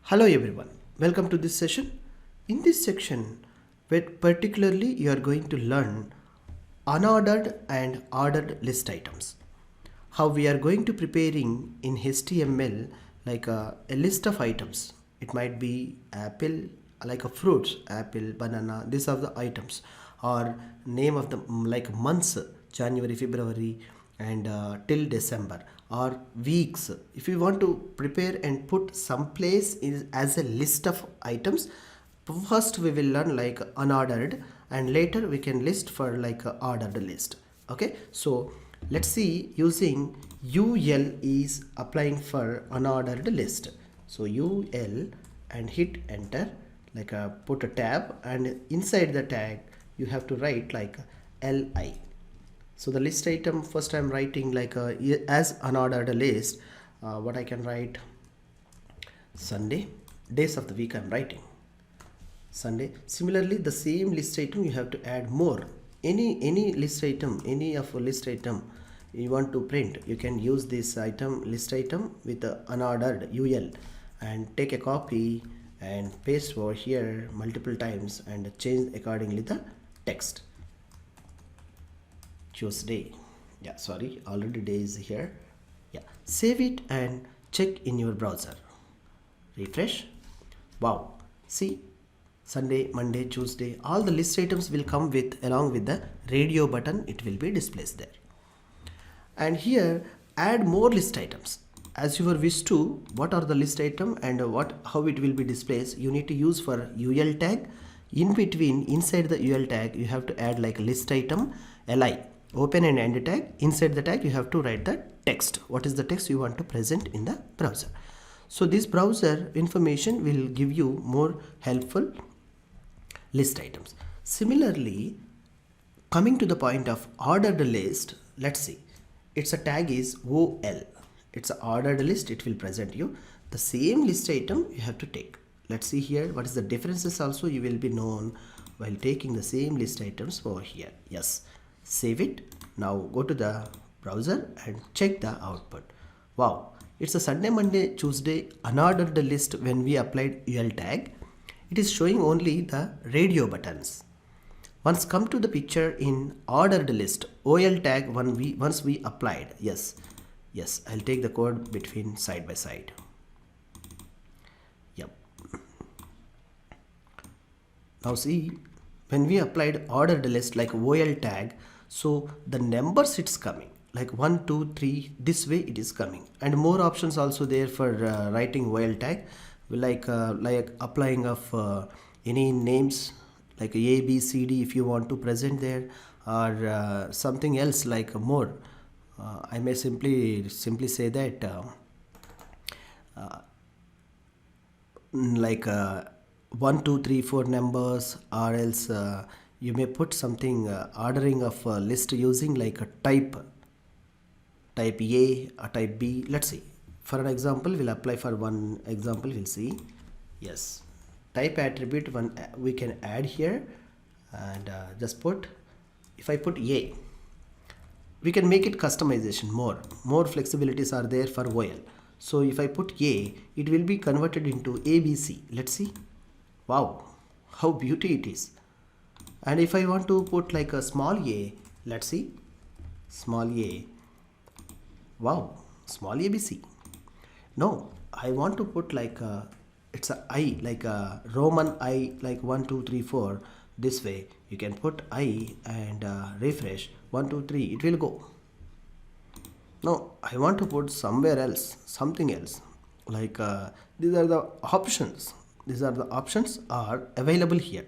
Hello everyone, welcome to this session. In this section, where particularly you are going to learn unordered and ordered list items. How we are going to preparing in HTML like a list of items. It might be apple, like a fruits, apple, banana, these are the items, or name of the like months, January, February, and till December, or weeks. If you want to prepare and put some place as a list of items, first we will learn like unordered, and later we can list for like a ordered list. Okay, so let's see using ul is applying for unordered list. So ul and hit enter, like put a tab, and inside the tag you have to write like li. So the list item, first I'm writing like as unordered list. What I can write, Sunday, days of the week I'm writing Sunday. Similarly, the same list item you have to add more. Any list item, any of a list item you want to print, you can use this item, list item, with the unordered ul, and take a copy and paste over here multiple times and change accordingly the text. Tuesday, yeah, sorry, already day is here. Yeah, save it and check in your browser. Refresh. Wow, see, Sunday, Monday, Tuesday, all the list items will come with along with the radio button. It will be displayed there. And here add more list items as you wish to. What are the list item and how it will be displayed? You need to use for ul tag. In between, inside the ul tag, you have to add like list item li, open and end tag. Inside the tag you have to write the text. What is the text you want to present in the browser? So this browser information will give you more helpful list items. Similarly, coming to the point of ordered list, let's see, its a tag is ol. It's an ordered list. It will present you the same list item you have to take. Let's see here what is the differences also you will be known while taking the same list items over here. Yes, save it. Now go to the browser and check the output. Wow, it's a Sunday, Monday, Tuesday unordered list. When we applied ul tag, it is showing only the radio buttons. Once come to the picture in ordered list, ol tag once we applied, yes, I'll take the code between side by side. Yep. Now see, when we applied ordered list like ol tag, so the numbers it's coming like 1, 2, 3, this way it is coming, and more options also there for writing ol tag, like applying of any names like A, B, C, D if you want to present there, or something else like more. I may simply say that like 1, 2, 3, 4 numbers, or else you may put something ordering of a list using like a type A or type B. Let's see, for an example we'll apply for one example. We'll see, yes, type attribute one we can add here, and just put, if I put A, we can make it customization, more flexibilities are there for ol. So if I put A, it will be converted into ABC. Let's see, wow, how beauty it is. And if I want to put like a small a, let's see, small a, wow, small ABC. No, I want to put like it's a I, like a Roman I, like 1, 2, 3, 4. This way you can put I and refresh 1, 2, 3. It will go. No, I want to put somewhere else, something else. Like these are the options. These are the options are available here.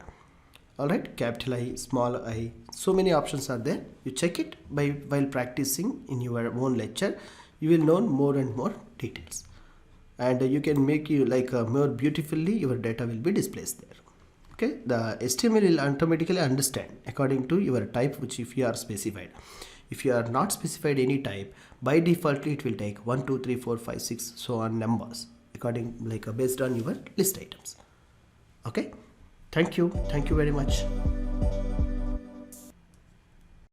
Alright, capital I, small I. So many options are there. You check it while practicing in your own lecture. You will know more and more details. And you can make you like more beautifully your data will be displayed there. Okay, the HTML will automatically understand according to your type, which if you are specified. If you are not specified any type, by default it will take 1, 2, 3, 4, 5, 6, so on numbers according like based on your list items. Okay, thank you very much.